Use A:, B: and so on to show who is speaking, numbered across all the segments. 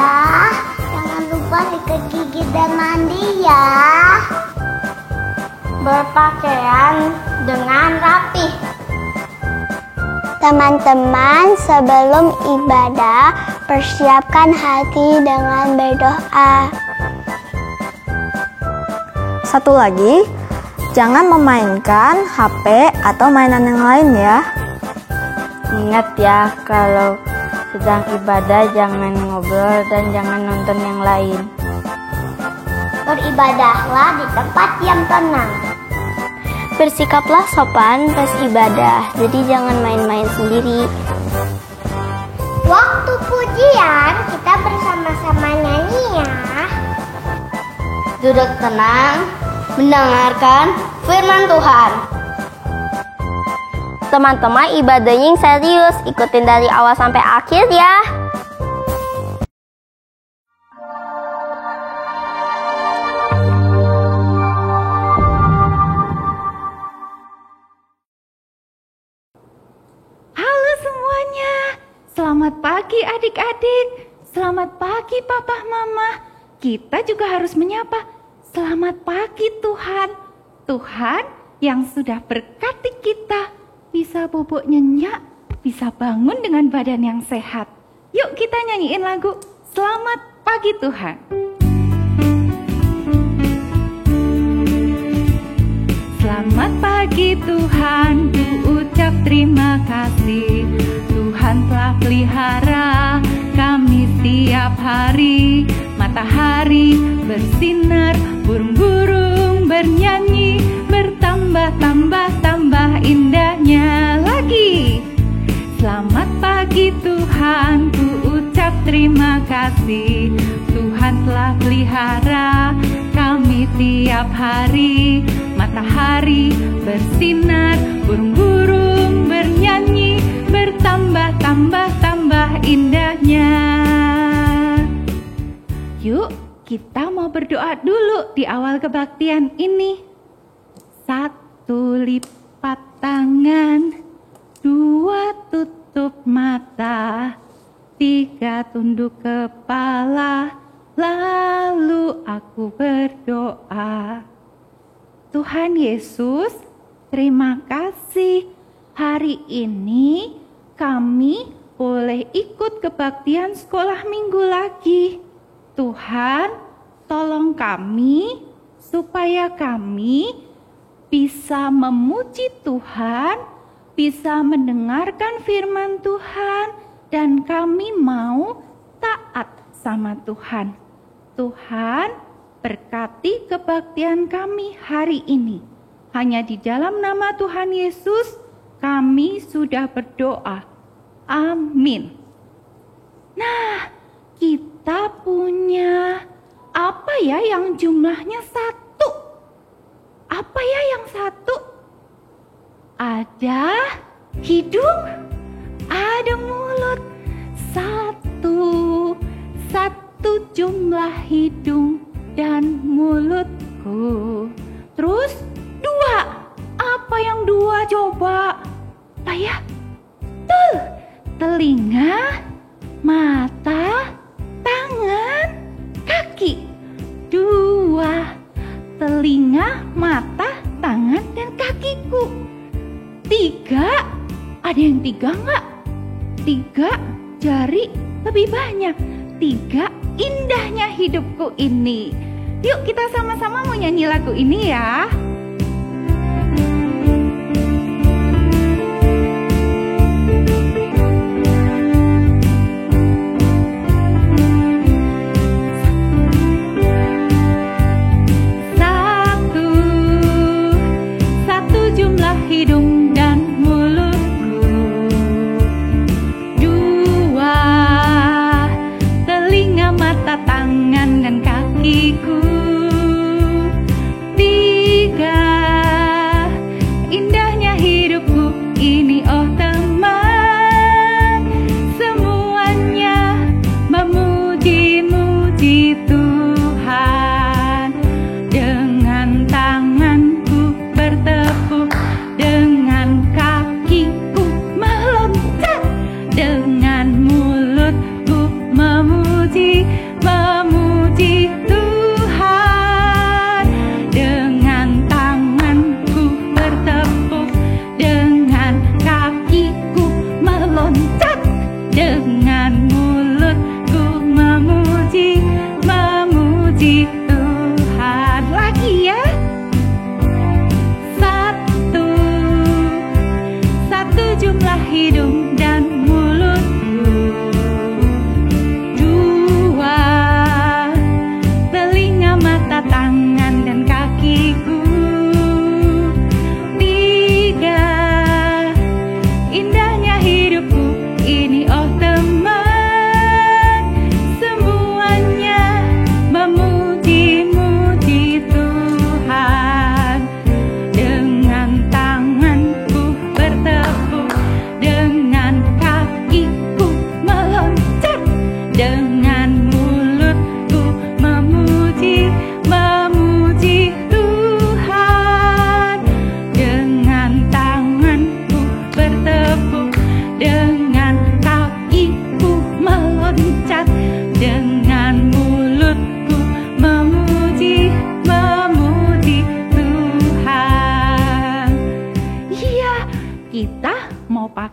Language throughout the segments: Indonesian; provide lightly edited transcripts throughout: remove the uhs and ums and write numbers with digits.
A: Jangan lupa sikat gigi dan mandi ya. Berpakaian dengan rapi. Teman-teman, sebelum ibadah, persiapkan hati dengan berdoa.
B: Satu lagi, jangan memainkan HP atau mainan yang lain ya.
C: Ingat ya, kalau sedang ibadah jangan ngobrol dan jangan nonton yang lain.
A: Beribadahlah di tempat yang tenang.
D: Bersikaplah sopan pas ibadah, jadi jangan main-main sendiri.
A: Waktu pujian kita bersama-sama nyanyi ya.
C: Duduk tenang, mendengarkan firman Tuhan.
D: Teman-teman, ibadahnya yang serius, ikutin dari awal sampai akhir ya.
E: Selamat pagi adik-adik, selamat pagi papa mama. Kita juga harus menyapa, selamat pagi Tuhan. Tuhan yang sudah berkati kita, bisa bobok nyenyak, bisa bangun dengan badan yang sehat. Yuk kita nyanyiin lagu Selamat Pagi Tuhan. Selamat pagi Tuhan, ku ucap terima kasih. Tuhan telah pelihara kami setiap hari. Matahari bersinar, burung-burung bernyanyi, bertambah-tambah indahnya lagi. Selamat pagi Tuhan, ku ucap terima kasih. Tuhan telah pelihara kami tiap hari. Matahari bersinar, burung-burung bernyanyi, bertambah-tambah indahnya. Yuk, kita mau berdoa dulu di awal kebaktian ini. 1 lipat tangan, 2 tutup mata, 3 tunduk kepala, lalu aku berdoa. Tuhan Yesus, terima kasih. Hari ini kami boleh ikut kebaktian sekolah minggu lagi. Tuhan, tolong kami supaya kami bisa memuji Tuhan, bisa mendengarkan firman Tuhan, dan kami mau taat sama Tuhan. Tuhan, berkati kebaktian kami hari ini. Hanya di dalam nama Tuhan Yesus kami sudah berdoa. Amin. Nah, kita punya apa ya yang jumlahnya 1? Apa ya yang 1? Ada hidung, ada mulut. 1 jumlah hidung dan mulutku. Terus 2. Apa yang 2 coba? Apa ya? Tuh, telinga, mata, tangan, kaki. 2. Telinga, mata, tangan, dan kakiku. 3. Ada yang 3 enggak? 3 jari lebih banyak. 3 indahnya hidupku ini. Yuk kita sama-sama mau nyanyi lagu ini ya. Satu jumlah hidung dan mulutku. 2 telinga, mata, tangan, dan kakiku. 3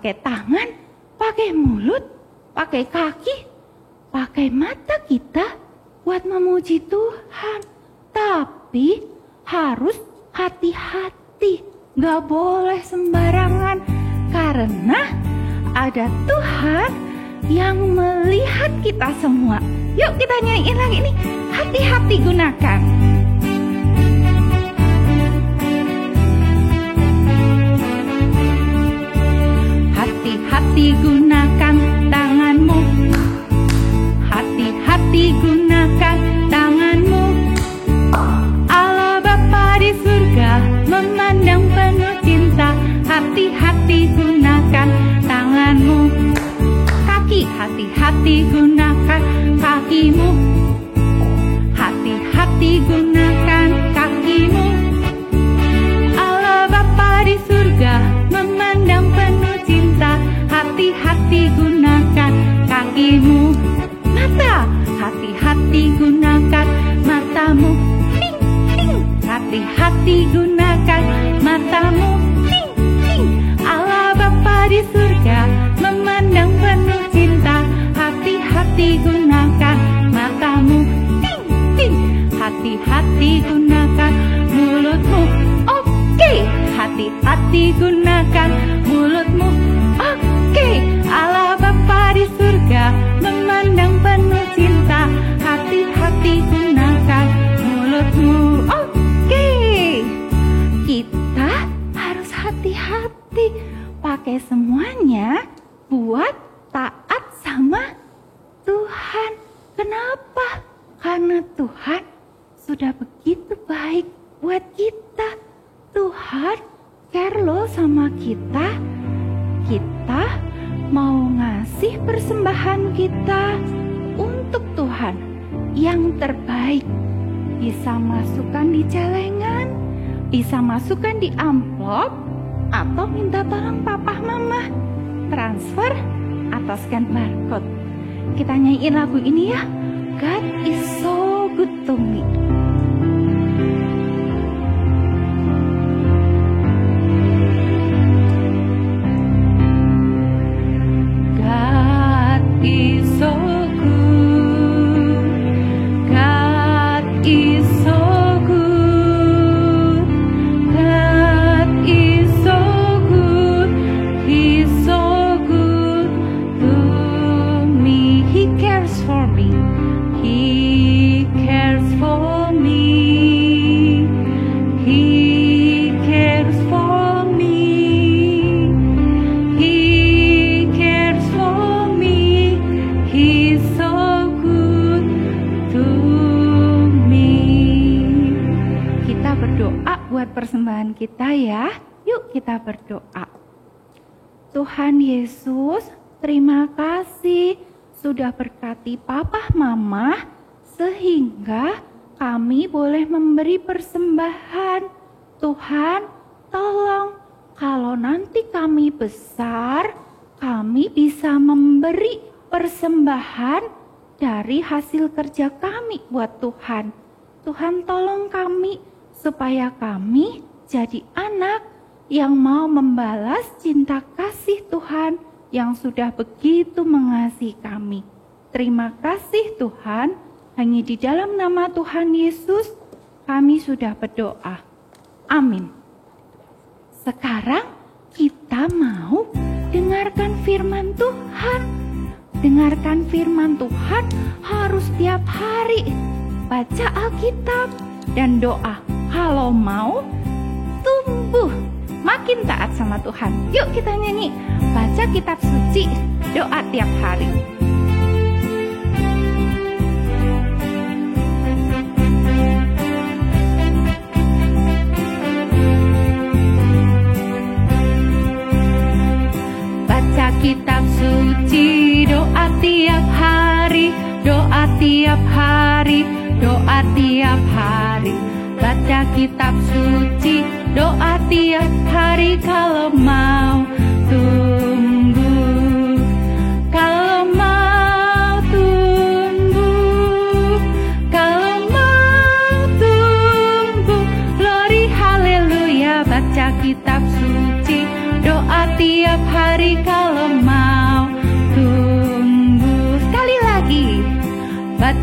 E: pakai tangan, pakai mulut, pakai kaki, pakai mata kita buat memuji Tuhan. Tapi harus hati-hati, gak boleh sembarangan, karena ada Tuhan yang melihat kita semua. Yuk kita nyanyiin lagi nih, hati-hati gunakan. Hati-hati gunakan tanganmu, hati-hati gunakan tanganmu. Allah Bapa di surga memandang penuh cinta. Hati-hati gunakan tanganmu. Kaki, hati-hati gunakan kakimu. Hati-hati gunakan kakimu. Allah Bapa di surga memandang penuh cinta. Hati-hati gunakan kakimu. Mata, hati-hati gunakan matamu. Ting, ting. Hati-hati gunakan matamu. Ting, ting. Allah Bapa di surga memandang penuh cinta. Hati-hati gunakan matamu. Ting, ting. Hati-hati gunakan mulutmu. Oke, hati-hati gunakan mulutmu. Oke, Allah Bapa di surga memandang penuh cinta. Hati-hati gunakan mulutmu. Oke, kita harus hati-hati pakai semuanya buat taat sama Tuhan. Kenapa? Karena Tuhan sudah begitu baik buat kita. Tuhan care loh sama kita. Kita mau ngasih persembahan kita untuk Tuhan yang terbaik. Bisa masukkan di celengan, bisa masukkan di amplop, atau minta tolong papa mama transfer atau scan barcode. Kita nyanyiin lagu ini ya, God is so good to me. Persembahan kita ya. Yuk kita berdoa. Tuhan Yesus, terima kasih sudah berkati papa mama sehingga kami boleh memberi persembahan. Tuhan, tolong kalau nanti kami besar, kami bisa memberi persembahan dari hasil kerja kami buat Tuhan. Tuhan tolong kami supaya kami jadi anak yang mau membalas cinta kasih Tuhan yang sudah begitu mengasihi kami. Terima kasih Tuhan, hanya di dalam nama Tuhan Yesus kami sudah berdoa. Amin. Sekarang kita mau dengarkan firman Tuhan. Dengarkan firman Tuhan harus tiap hari. Baca Alkitab dan doa. Kalau mau tumbuh makin taat sama Tuhan. Yuk kita nyanyi, baca kitab suci, doa tiap hari. Baca kitab suci, doa tiap hari, doa tiap hari, doa tiap hari. Baca kitab suci, doa tiap hari kalau mau tumbuh. Kalau mau tumbuh, kalau mau tumbuh. Glory haleluya, baca kitab suci, doa tiap hari kalau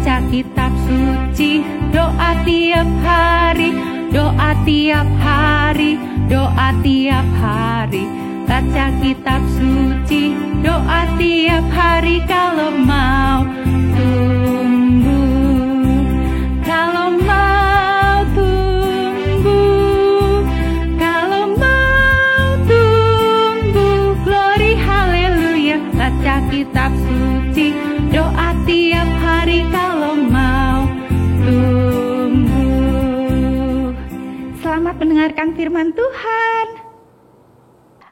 E: baca kitab suci, doa tiap hari, doa tiap hari, doa tiap hari. Baca kitab suci, doa tiap hari kalau mau tumbuh, kalau mau tumbuh, kalau mau tumbuh. Glory haleluya. Baca kitab suci, doa tiap hari kalau mau tumbuh. Selamat mendengarkan firman Tuhan.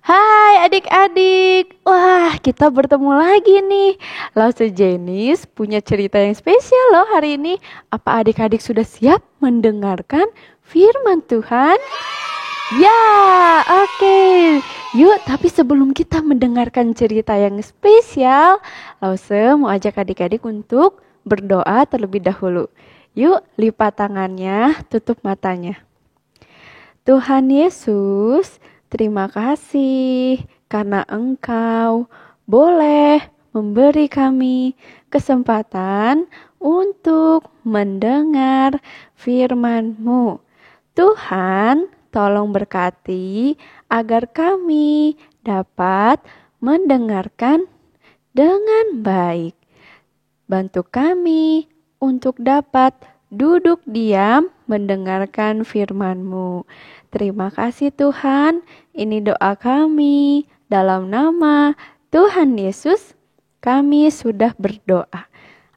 C: Hai adik-adik, wah kita bertemu lagi nih. Lause Jenis punya cerita yang spesial loh hari ini. Apa adik-adik sudah siap mendengarkan firman Tuhan? Ya, oke. Yuk, tapi sebelum kita mendengarkan cerita yang spesial, Lause mau ajak adik-adik untuk berdoa terlebih dahulu. Yuk, lipat tangannya, tutup matanya. Tuhan Yesus, terima kasih karena Engkau boleh memberi kami kesempatan untuk mendengar firman-Mu. Tuhan, tolong berkati agar kami dapat mendengarkan dengan baik. Bantu kami untuk dapat duduk diam mendengarkan firman-Mu. Terima kasih Tuhan, ini doa kami. Dalam nama Tuhan Yesus, kami sudah berdoa.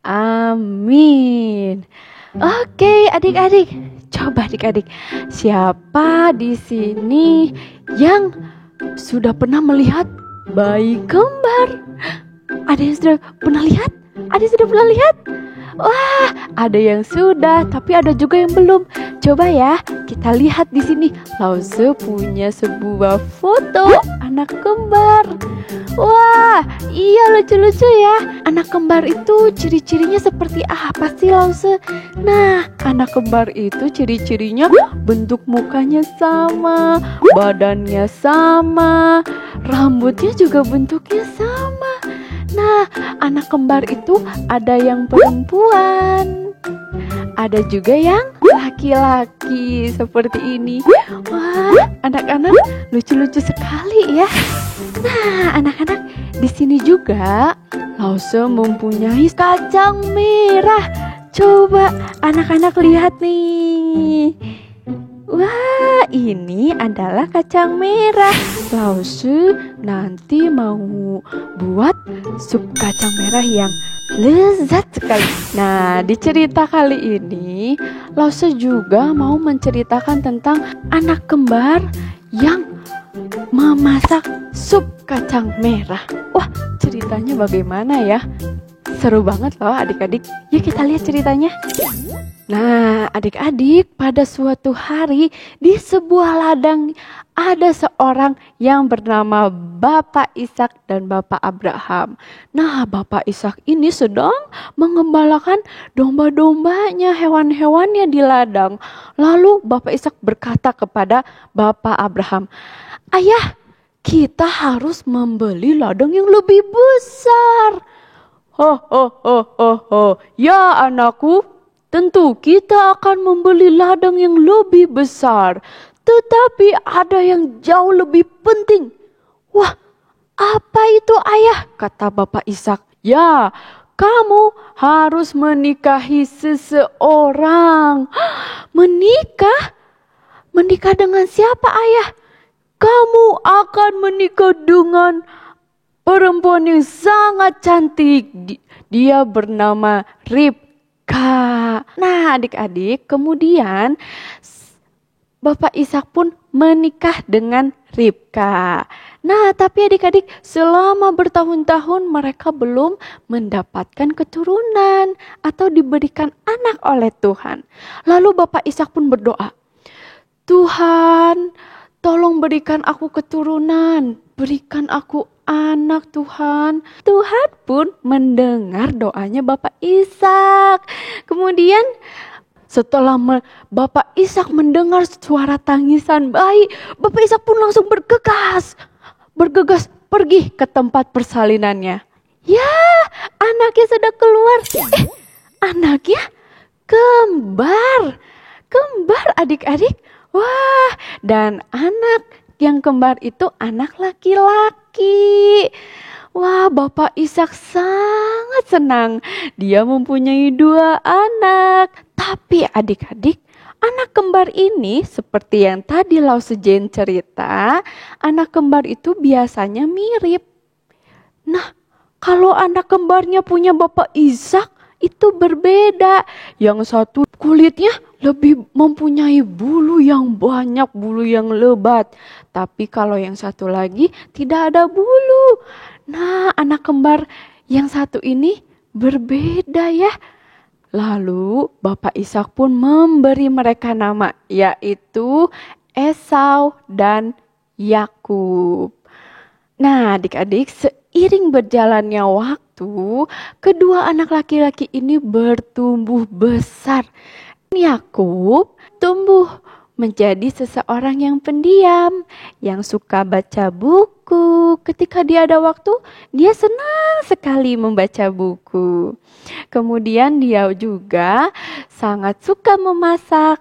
C: Amin. Oke adik-adik, coba adik-adik, siapa di sini yang sudah pernah melihat bayi kembar? Ada yang sudah pernah lihat? Ada yang sudah pernah lihat? Wah, ada yang sudah, tapi ada juga yang belum. Coba ya, kita lihat di sini. Lause punya sebuah foto anak kembar. Wah, iya lucu-lucu ya. Anak kembar itu ciri-cirinya seperti apa sih Lause? Nah, anak kembar itu ciri-cirinya bentuk mukanya sama, badannya sama, rambutnya juga bentuknya sama. Nah, anak kembar itu ada yang perempuan, ada juga yang laki-laki seperti ini. Wah, anak-anak lucu-lucu sekali ya. Nah, anak-anak di sini juga Lause mempunyai kacang merah. Coba anak-anak lihat nih. Wah, ini adalah kacang merah. Lause nanti mau buat sup kacang merah yang lezat sekali. Nah, di cerita kali ini Lause juga mau menceritakan tentang anak kembar yang memasak sup kacang merah. Wah, ceritanya bagaimana ya? Seru banget loh adik-adik. Yuk kita lihat ceritanya. Nah, adik-adik, pada suatu hari di sebuah ladang ada seorang yang bernama Bapak Ishak dan Bapak Abraham. Nah, Bapak Ishak ini sedang mengembalakan domba-dombanya, hewan-hewannya di ladang. Lalu Bapak Ishak berkata kepada Bapak Abraham, "Ayah, kita harus membeli ladang yang lebih besar." "Ho, ho, ho, ho, ho. Ya anakku, tentu kita akan membeli ladang yang lebih besar. Tetapi ada yang jauh lebih penting." "Wah, apa itu ayah?" kata Bapak Ishak. "Ya, kamu harus menikahi seseorang." "Menikah? Menikah dengan siapa ayah?" "Kamu akan menikah dengan perempuan yang sangat cantik. Dia bernama Ribka." Nah, adik-adik, kemudian Bapak Ishak pun menikah dengan Ribka. Nah, tapi adik-adik, selama bertahun-tahun mereka belum mendapatkan keturunan atau diberikan anak oleh Tuhan. Lalu Bapak Ishak pun berdoa, "Tuhan, tolong berikan aku keturunan, berikan aku anak Tuhan." Tuhan pun mendengar doanya Bapak Ishak. Kemudian setelah Bapak Ishak mendengar suara tangisan bayi, Bapak Ishak pun langsung bergegas pergi ke tempat persalinannya. Ya, anaknya sudah keluar. anaknya kembar. Kembar adik-adik. Wah, dan anak yang kembar itu anak laki-laki. Wah, Bapak Ishak sangat senang. Dia mempunyai 2 anak. Tapi adik-adik, anak kembar ini seperti yang tadi Lau Sejen cerita, anak kembar itu biasanya mirip. Nah, kalau anak kembarnya punya Bapak Ishak, itu berbeda. Yang satu kulitnya lebih mempunyai bulu yang banyak, bulu yang lebat. Tapi kalau yang satu lagi tidak ada bulu. Nah, anak kembar yang satu ini berbeda ya. Lalu Bapak Ishak pun memberi mereka nama, yaitu Esau dan Yakub. Nah, adik-adik, seiring berjalannya waktu, kedua anak laki-laki ini bertumbuh besar. Yakub tumbuh menjadi seseorang yang pendiam, yang suka baca buku. Ketika dia ada waktu, dia senang sekali membaca buku. Kemudian dia juga sangat suka memasak.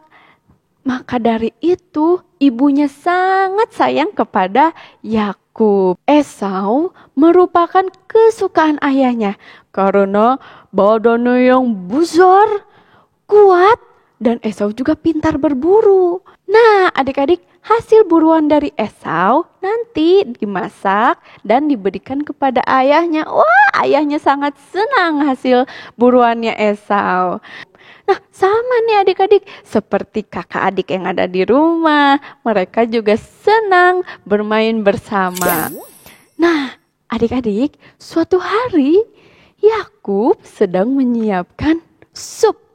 C: Maka dari itu, ibunya sangat sayang kepada Yakub. Esau merupakan kesukaan ayahnya karena badannya yang besar, kuat, dan Esau juga pintar berburu. Nah, adik-adik, hasil buruan dari Esau nanti dimasak dan diberikan kepada ayahnya. Wah, ayahnya sangat senang hasil buruannya Esau. Nah, sama nih adik-adik, seperti kakak adik yang ada di rumah, mereka juga senang bermain bersama. Nah, adik-adik, suatu hari Yakub sedang menyiapkan sup.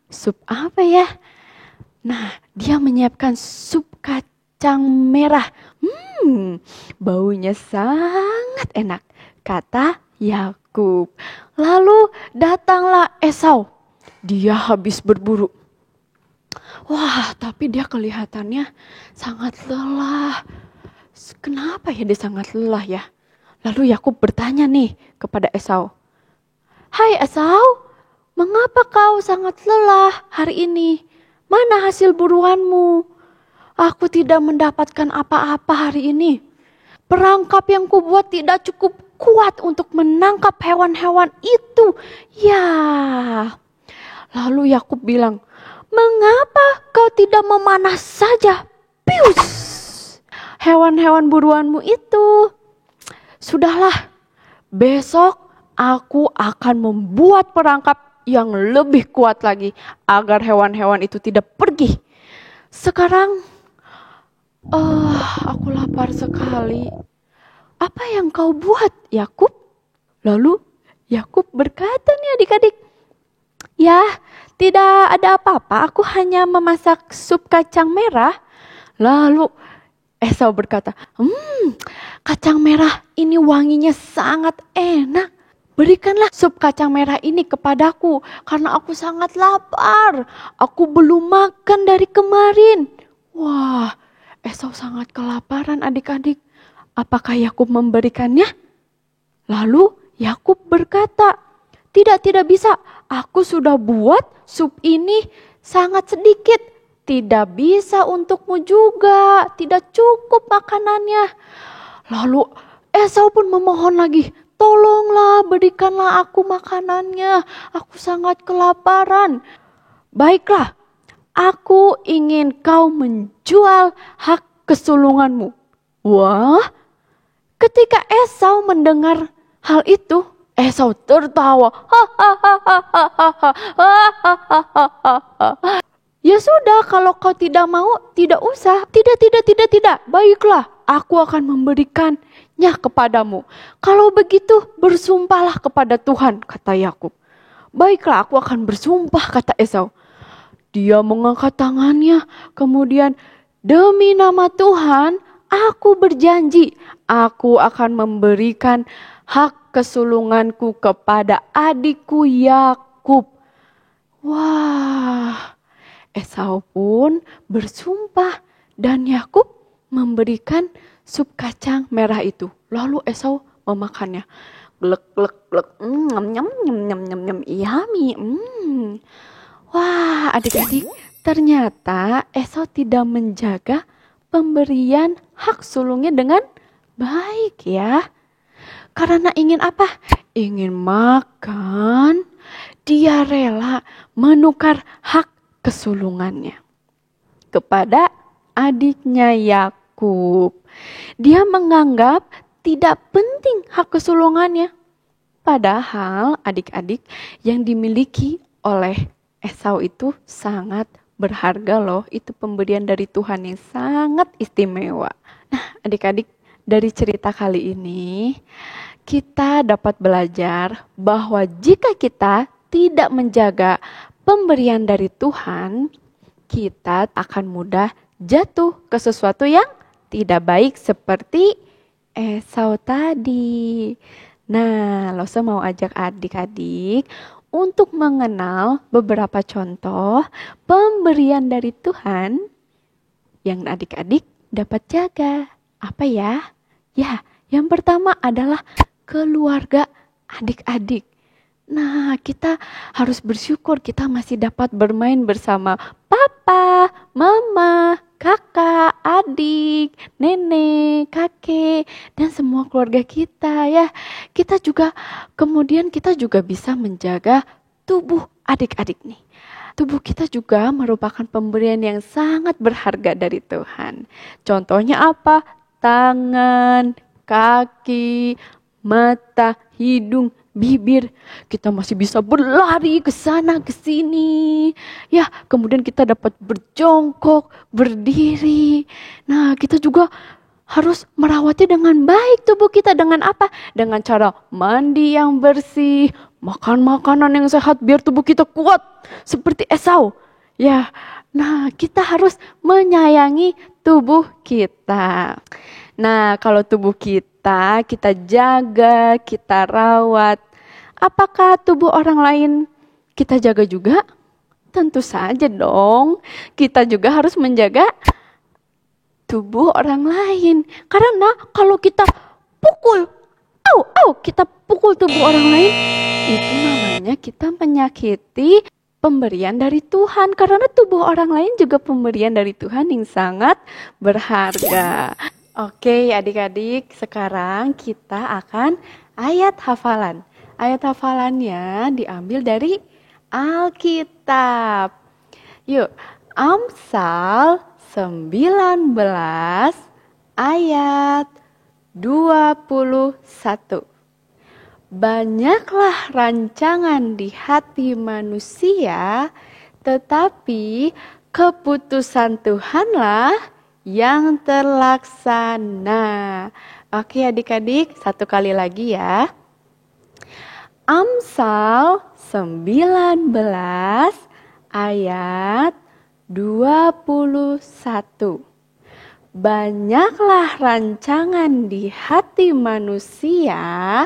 C: Sup apa ya? Nah, dia menyiapkan sup kacang merah. Baunya sangat enak, kata Yakub. Lalu datanglah Esau. Dia habis berburu. Wah, tapi dia kelihatannya sangat lelah. Kenapa ya dia sangat lelah ya? Lalu Yakub bertanya nih kepada Esau. Hai Esau, mengapa kau sangat lelah hari ini? Mana hasil buruanmu? Aku tidak mendapatkan apa-apa hari ini. Perangkap yang kubuat tidak cukup kuat untuk menangkap hewan-hewan itu. Ya. Lalu Yakub bilang, mengapa kau tidak memanah saja? Pius! Hewan-hewan buruanmu itu. Sudahlah, besok aku akan membuat perangkap yang lebih kuat lagi agar hewan-hewan itu tidak pergi. Sekarang, aku lapar sekali. Apa yang kau buat, Yakub? Lalu Yakub berkata nih adik-adik, ya, tidak ada apa-apa, aku hanya memasak sup kacang merah. Lalu Esau berkata, kacang merah ini wanginya sangat enak. Berikanlah sup kacang merah ini kepadaku, karena aku sangat lapar. Aku belum makan dari kemarin. Wah, Esau sangat kelaparan adik-adik. Apakah Yakub memberikannya? Lalu Yakub berkata, tidak bisa. Aku sudah buat sup ini sangat sedikit. Tidak bisa untukmu juga. Tidak cukup makanannya. Lalu Esau pun memohon lagi. Tolonglah, berikanlah aku makanannya. Aku sangat kelaparan. Baiklah, aku ingin kau menjual hak kesulunganmu. Wah, ketika Esau mendengar hal itu, Esau tertawa. Ya sudah, kalau kau tidak mau, tidak usah. Tidak. Baiklah, aku akan memberikannya kepadamu. Kalau begitu, bersumpahlah kepada Tuhan, kata Yakub. Baiklah, aku akan bersumpah, kata Esau. Dia mengangkat tangannya, kemudian demi nama Tuhan, aku berjanji, aku akan memberikan hak kesulunganku kepada adikku Yakub. Wah, Esau pun bersumpah dan Yakub memberikan sup kacang merah itu. Lalu Esau memakannya. glek glek glek. Nyam nyam nyam nyam nyam nyam. Yummy. Wah, adik-adik, ternyata Esau tidak menjaga pemberian hak sulungnya dengan baik ya. Karena ingin apa? Ingin makan, dia rela menukar hak kesulungannya kepada adiknya Yakub. Dia menganggap tidak penting hak kesulungannya. Padahal adik-adik yang dimiliki oleh Esau itu sangat berharga loh. Itu pemberian dari Tuhan yang sangat istimewa. Nah, adik-adik, dari cerita kali ini kita dapat belajar bahwa jika kita tidak menjaga pemberian dari Tuhan, kita akan mudah jatuh ke sesuatu yang tidak baik seperti Esau tadi. Nah, Lose mau ajak adik-adik untuk mengenal beberapa contoh pemberian dari Tuhan yang adik-adik dapat jaga. Apa ya? Ya, yang pertama adalah keluarga adik-adik. Nah, kita harus bersyukur kita masih dapat bermain bersama papa, mama, kakak, adik, nenek, kakek, dan semua keluarga kita ya. Kita juga bisa menjaga tubuh adik-adik nih. Tubuh kita juga merupakan pemberian yang sangat berharga dari Tuhan. Contohnya apa? Tangan, kaki, mata, hidung, bibir. Kita masih bisa berlari ke sana ke sini. Ya, kemudian kita dapat berjongkok, berdiri. Nah, kita juga harus merawatnya dengan baik tubuh kita. Dengan apa? Dengan cara mandi yang bersih, makan makanan yang sehat biar tubuh kita kuat seperti Esau. Ya, nah kita harus menyayangi tubuh kita. Nah, kalau tubuh kita jaga, kita rawat, apakah tubuh orang lain kita jaga juga? Tentu saja dong. Kita juga harus menjaga tubuh orang lain. Karena kalau kita pukul, kita pukul tubuh orang lain, itu namanya kita menyakiti pemberian dari Tuhan. Karena tubuh orang lain juga pemberian dari Tuhan yang sangat berharga. Oke, adik-adik, sekarang kita akan ayat hafalan. Ayat hafalannya diambil dari Alkitab. Yuk, Amsal 19 ayat 21. Banyaklah rancangan di hati manusia, tetapi keputusan Tuhanlah yang terlaksana. Oke adik-adik, satu kali lagi ya. Amsal 19 ayat 21. Banyaklah rancangan di hati manusia,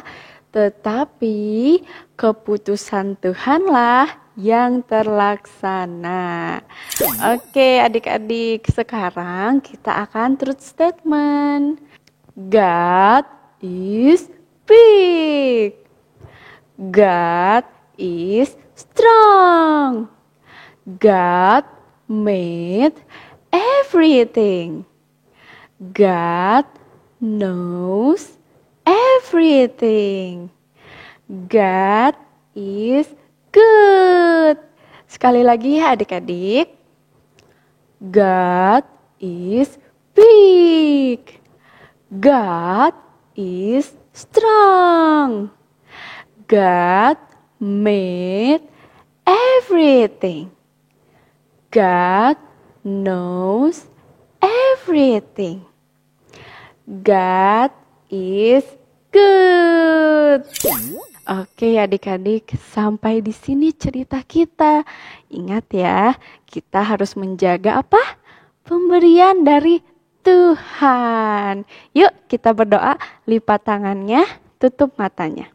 C: tetapi keputusan Tuhanlah yang terlaksana. Oke adik-adik, sekarang kita akan truth statement. God is big. God is strong. God made everything. God knows everything. God is good. Sekali lagi ya adik-adik. God is big. God is strong. God made everything. God knows everything. God is good. Oke adik-adik, sampai di sini cerita kita. Ingat ya, kita harus menjaga apa? Pemberian dari Tuhan. Yuk kita berdoa, lipat tangannya, tutup matanya.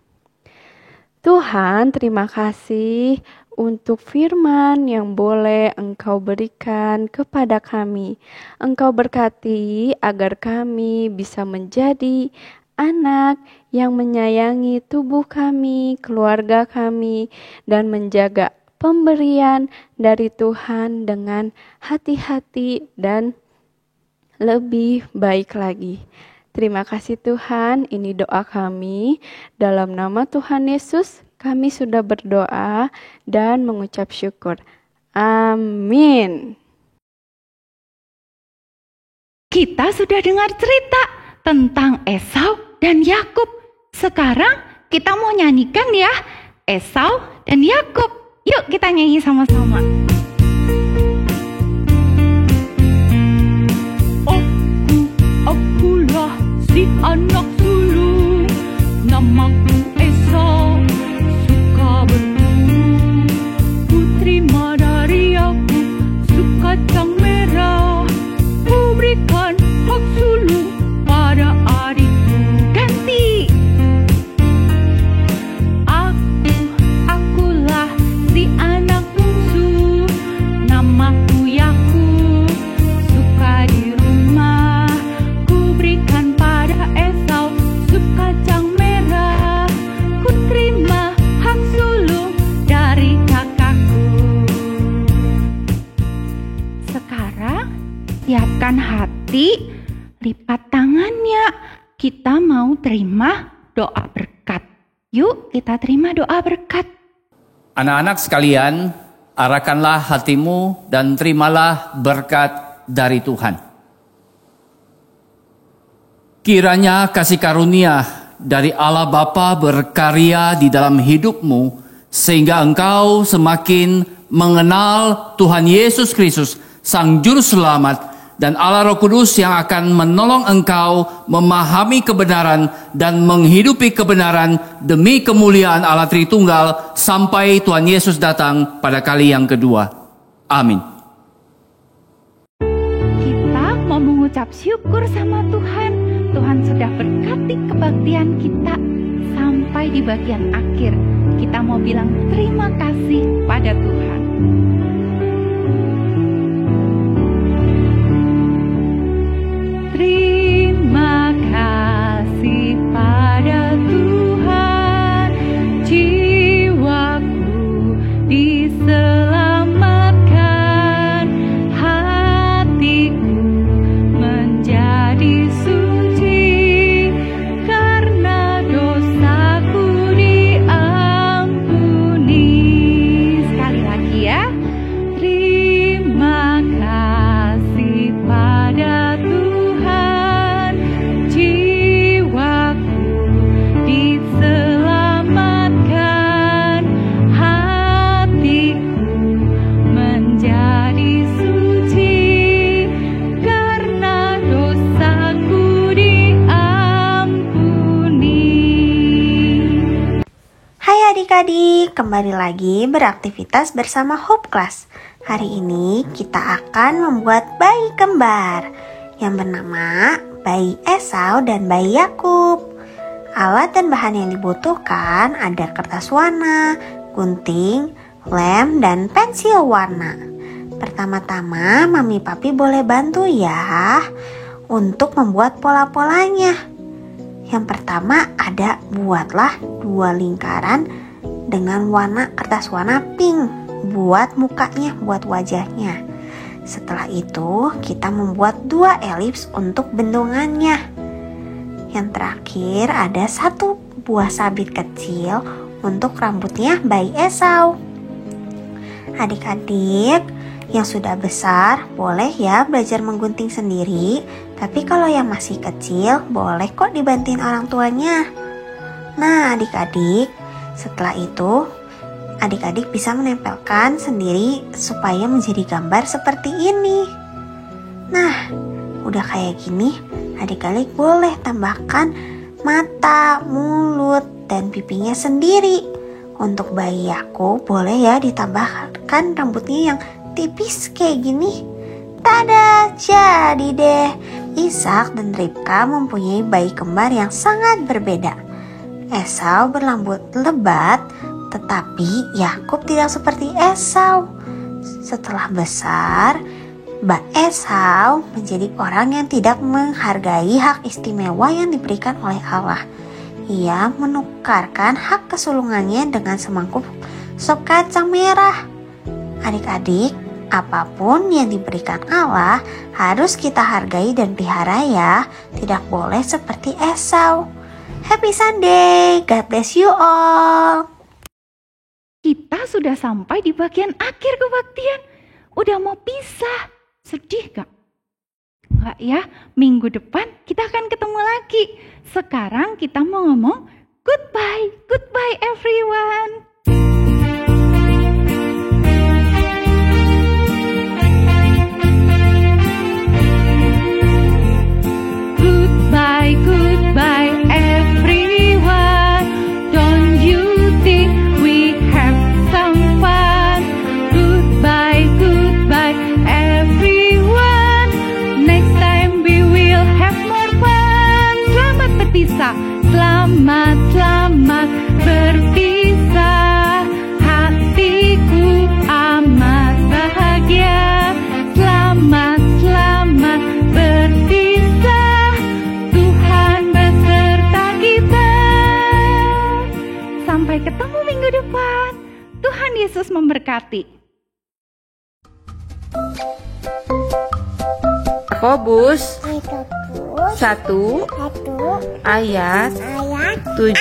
C: Tuhan, terima kasih untuk firman yang boleh Engkau berikan kepada kami. Engkau berkati agar kami bisa menjadi anak yang menyayangi tubuh kami, keluarga kami, dan menjaga pemberian dari Tuhan dengan hati-hati dan lebih baik lagi. Terima kasih Tuhan, ini doa kami. Dalam nama Tuhan Yesus, kami sudah berdoa dan mengucap syukur. Amin.
E: Kita sudah dengar cerita tentang Esau dan Yakub. Sekarang kita mau nyanyikan ya, Esau dan Yakub. Yuk kita nyanyi sama-sama. Akulah si anak sulung, namaku Esau, suka berburu. Putri dari aku, suka kacang merah. Ku berikan hak sulung pada adikku. Ganti. Akulah si anak bungsu, namaku Yakub, suka di rumah. Ku berikan pada Esau sup kacang merah. Ku terima hak sulung dari kakakku. Sekarang siapkan hati, lipat tangannya. Kita mau terima doa berkat. Yuk kita terima doa berkat.
F: Anak-anak sekalian, arahkanlah hatimu dan terimalah berkat dari Tuhan. Kiranya kasih karunia dari Allah Bapa berkarya di dalam hidupmu, sehingga engkau semakin mengenal Tuhan Yesus Kristus, Sang Juru Selamat, dan Allah Roh Kudus yang akan menolong engkau memahami kebenaran dan menghidupi kebenaran demi kemuliaan Allah Tritunggal sampai Tuhan Yesus datang pada kali yang kedua. Amin.
E: Kita mau mengucap syukur sama Tuhan. Tuhan sudah berkati kebaktian kita sampai di bagian akhir. Kita mau bilang terima kasih pada Tuhan. Terima kasih pada Tuhan, jiwaku diselamatkan, hatiku menjadi suci, karena dosaku diampuni. Sekali lagi ya. Terima kasih pada Tuhan, jiwaku diselamatkan, hatiku menjadi suci, karena dosaku diampuni.
B: Hai adik-adik, kembali lagi beraktivitas bersama Hope Class. Hari ini kita akan membuat bayi kembar yang bernama bayi Esau dan bayi Yakub. Alat dan bahan yang dibutuhkan ada kertas warna, gunting, lem, dan pensil warna. Pertama-tama Mami Papi boleh bantu ya untuk membuat pola-polanya. Yang pertama ada buatlah 2 lingkaran dengan warna kertas warna pink. Buat mukanya, buat wajahnya. Setelah itu kita membuat 2 elips untuk bendungannya. Yang terakhir ada 1 buah sabit kecil untuk rambutnya bayi Esau. Adik-adik yang sudah besar boleh ya belajar menggunting sendiri, tapi kalau yang masih kecil boleh kok dibantuin orang tuanya. Nah adik-adik, setelah itu adik-adik bisa menempelkan sendiri supaya menjadi gambar seperti ini. Nah, udah kayak gini, adik-adik boleh tambahkan mata, mulut, dan pipinya sendiri. Untuk bayi aku boleh ya ditambahkan rambutnya yang tipis kayak gini. Tada, jadi deh. Ishak dan Ribka mempunyai bayi kembar yang sangat berbeda. Esau berrambut lebat, tetapi Yakub tidak seperti Esau. Setelah besar, Esau menjadi orang yang tidak menghargai hak istimewa yang diberikan oleh Allah. Ia menukarkan hak kesulungannya dengan semangkuk sop kacang merah. Adik-adik, apapun yang diberikan Allah harus kita hargai dan pelihara ya. Tidak boleh seperti Esau. Happy Sunday, God bless you all.
E: Kita sudah sampai di bagian akhir kebaktian. Udah mau pisah. Sedih gak? Enggak ya, minggu depan kita akan ketemu lagi. Sekarang kita mau ngomong goodbye. Goodbye everyone. Goodbye, goodbye everyone. Don't you think we have some fun? Goodbye, goodbye everyone. Next time we will have more fun. Selamat berpisah. Selamat, selamat berpisah. Hatiku amat bahagia. Selamat, selamat berpisah. Tuhan beserta kita. Sampai ketemu minggu depan. Tuhan Yesus memberkati.
A: Yakobus
C: Yakobus 1 ayat 17.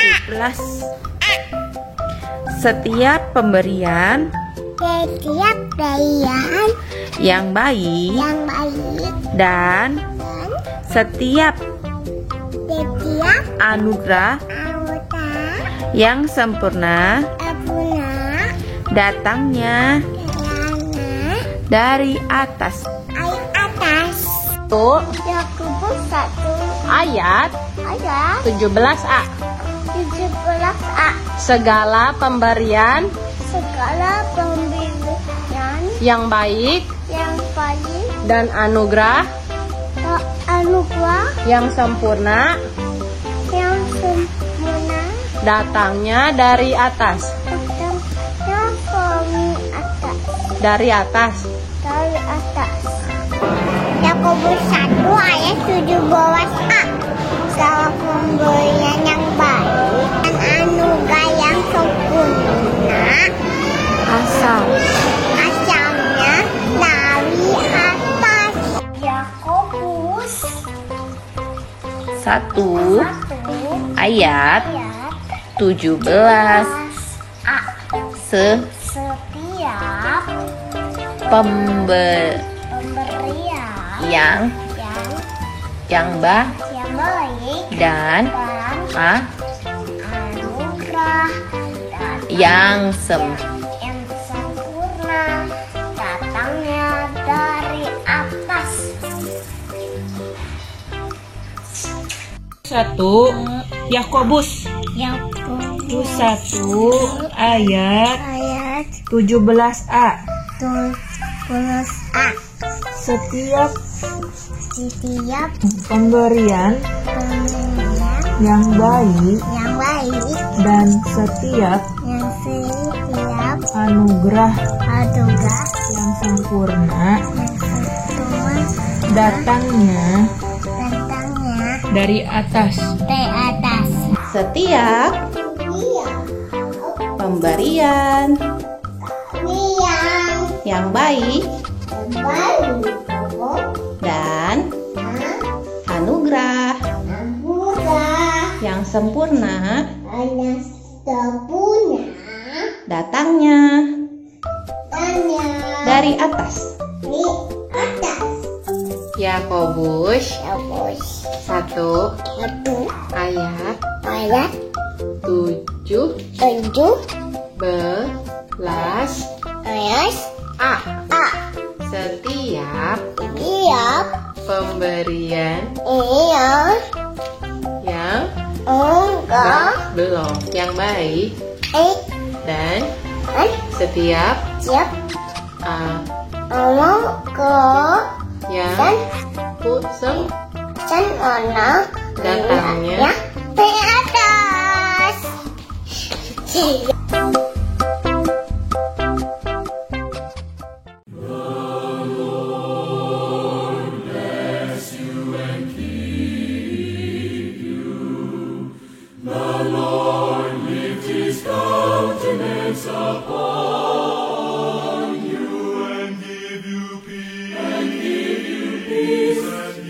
C: Setiap pemberian
A: setiap pemberian
C: yang baik
A: yang baik
C: dan setiap
A: setiap
C: anugerah
A: anggota
C: yang sempurna
A: abuna
C: datangnya
A: karena
C: dari atas.
A: air atas. Yakobus 1
C: Ayat
A: ayat
C: 17a.
A: 17a.
C: Segala pemberian
A: Segala pemberian
C: yang baik
A: yang baik
C: dan anugerah
A: anugerah
C: yang sempurna
A: yang sempurna
C: datangnya dari atas.
A: datangnya
C: Dari atas.
A: dari atas. Yakobus 1 ayat 17a. Segala pemberian yang baik dan anugerah yang sempurna asalnya dari atas. Yakobus
C: 1 ayat 17.
A: Setiap
C: Pemberian
A: pemberian
C: yang baik
A: yang baik
C: dan
A: dan anugerah
C: yang
A: yang sempurna datangnya dari atas.
G: 1 Yakobus
A: Yakobus
G: 1 ayat
A: ayat
G: 17a.
A: 17a.
G: Setiap
A: Setiap
G: pemberian
A: pemberian
G: yang baik
A: yang baik
G: dan setiap
A: yang setiap
G: anugerah
A: anugerah
G: yang sempurna
A: yang sempurna
G: datangnya dari atas.
A: dari atas.
C: setiap pemberian yang baik dan anugerah yang sempurna datangnya dari atas. Yakobus 1 ayat 17a. Setiap pemberian yang belum yang baik dan setiap yang datangnya
A: dari atas.
H: Israel